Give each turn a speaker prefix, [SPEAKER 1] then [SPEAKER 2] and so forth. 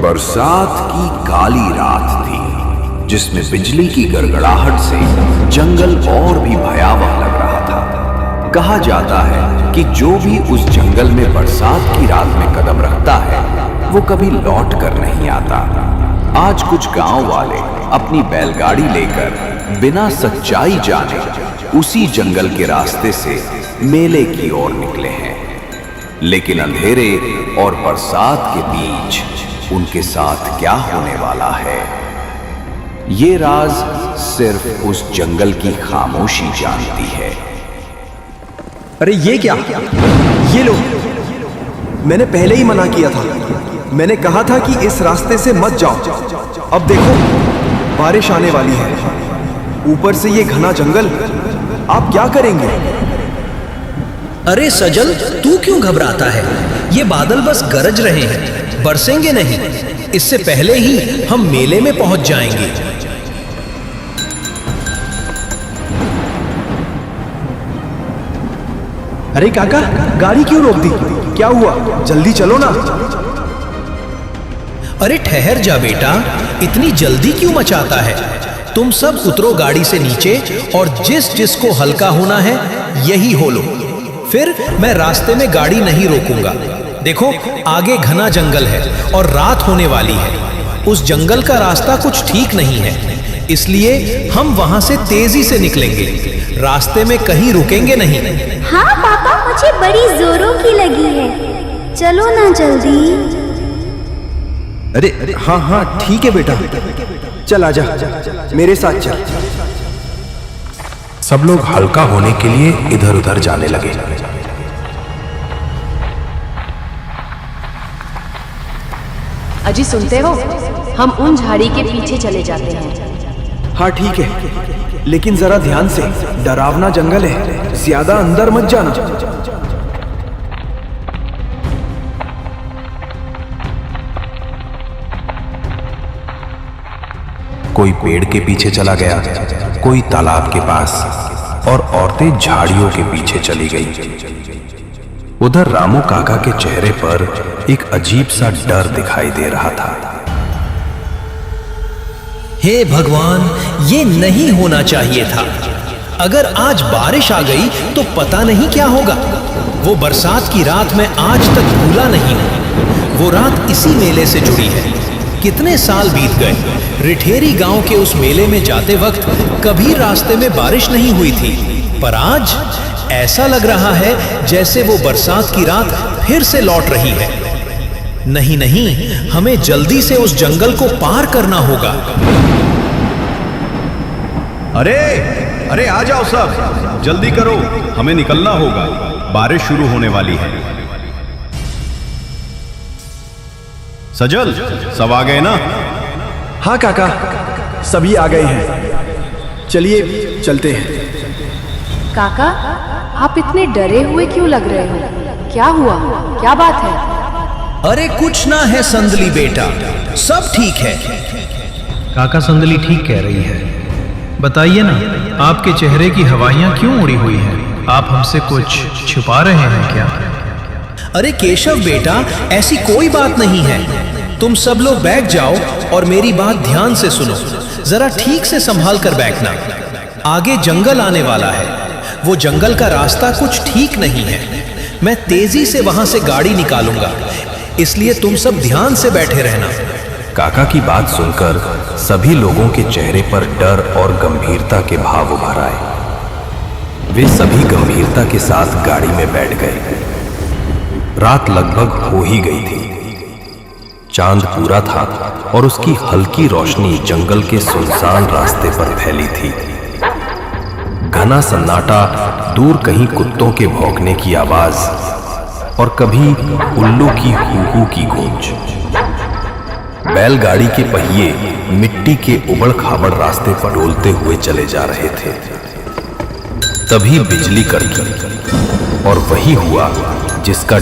[SPEAKER 1] बरसात की काली रात थी जिसमें बिजली की गड़गड़ाहट से जंगल और भी भयावह लग रहा था। कहा जाता है कि जो भी उस जंगल में बरसात की रात में कदम रखता है वो कभी लौट कर नहीं आता। आज कुछ गांव वाले अपनी बैलगाड़ी लेकर बिना सच्चाई जाने उसी जंगल के रास्ते से मेले की ओर निकले हैं, लेकिन अंधेरे और बरसात के बीच उनके साथ क्या होने वाला है, ये राज सिर्फ उस जंगल की खामोशी जानती है।
[SPEAKER 2] अरे ये क्या? ये लो, मैंने पहले ही मना किया था। मैंने कहा था कि इस रास्ते से मत जाओ। अब देखो, बारिश आने वाली है, ऊपर से ये घना जंगल, आप क्या करेंगे?
[SPEAKER 3] अरे सजल, तू क्यों घबराता है? ये बादल बस गरज रहे हैं, बरसेंगे नहीं। इससे पहले ही हम मेले में पहुंच जाएंगे।
[SPEAKER 2] अरे काका, गाड़ी क्यों रोक दी? क्या हुआ? जल्दी चलो ना।
[SPEAKER 3] अरे ठहर जा बेटा, इतनी जल्दी क्यों मचाता है? तुम सब उतरो गाड़ी से नीचे और जिस को हल्का होना है यही हो लो। फिर मैं रास्ते में गाड़ी नहीं रोकूंगा। देखो, आगे घना जंगल है और रात होने वाली है। उस जंगल का रास्ता कुछ ठीक नहीं है, इसलिए हम वहां से तेजी से निकलेंगे। रास्ते में कहीं रुकेंगे नहीं।
[SPEAKER 4] हाँ पापा, मुझे बड़ी जोरों की लगी है, चलो ना जल्दी।
[SPEAKER 2] अरे हाँ ठीक है बेटा, चल आजा, मेरे साथ चल।
[SPEAKER 5] सब लोग हल्का होने के लिए इधर उधर जाने लगे।
[SPEAKER 6] अजी सुनते हो, हम उन झाड़ी के पीछे चले जाते हैं।
[SPEAKER 2] हाँ ठीक है, लेकिन जरा ध्यान से, डरावना जंगल है, ज्यादा अंदर मत जाना।
[SPEAKER 5] कोई पेड़ के पीछे चला गया, कोई तालाब के पास, और औरतें झाड़ियों के पीछे चली गई। उधर रामू काका के चेहरे पर एक अजीब सा डर दिखाई दे रहा था।
[SPEAKER 3] हे भगवान, ये नहीं होना चाहिए था। अगर आज बारिश आ गई तो पता नहीं क्या होगा। वो बरसात की रात मैं आज तक भूला नहीं हूं। वो रात इसी मेले से जुड़ी है। कितने साल बीत गए, रिठेरी गांव के उस मेले में जाते वक्त कभी रास्ते में बारिश नहीं हुई थी, पर आज ऐसा लग रहा है जैसे वो बरसात की रात फिर से लौट रही है। नहीं, हमें जल्दी से उस जंगल को पार करना होगा।
[SPEAKER 7] अरे आ जाओ सब, जल्दी करो, हमें निकलना होगा, बारिश शुरू होने वाली है। सजल, सब आ गए ना?
[SPEAKER 2] हाँ काका, सभी आ गए हैं। चलिए चलते हैं।
[SPEAKER 6] काका, आप इतने डरे हुए क्यों लग रहे हो? क्या हुआ? क्या बात है?
[SPEAKER 3] अरे कुछ ना है संदली बेटा, सब ठीक है।
[SPEAKER 8] काका, संदली ठीक कह रही है। बताइए ना, आपके चेहरे की हवाइयां क्यों उड़ी हुई हैं? आप हमसे कुछ छुपा रहे हैं क्या?
[SPEAKER 3] अरे केशव बेटा, ऐसी कोई बात नहीं है। तुम सब लोग बैठ जाओ और मेरी बात ध्यान से सुनो। जरा ठीक से संभाल कर बैठना। आगे जंगल आने वाला है। वो जंगल का रास्ता कुछ ठीक नहीं है। मैं तेजी से वहां से गाड़ी निकालूंगा, इसलिए तुम सब ध्यान से बैठे रहना।
[SPEAKER 5] काका की बात सुनकर सभी लोगों के चेहरे पर डर और गंभीरता के भाव उभर आए। वे सभी गंभीरता के साथ गाड़ी में बैठ गए। रात लगभग हो ही गई थी। चांद पूरा था और उसकी हल्की रोशनी जंगल के सुनसान रास्ते पर फैली थी। घना सन्नाटा, दूर कहीं कुत्तों के भौंकने की आवाज और कभी उल्लू की हू की गूंज। बैलगाड़ी के पहिए मिट्टी के उबड़ खाबड़ रास्ते पर डोलते हुए चले जा रहे थे। तभी बिजली कड़की और वही हुआ जिसका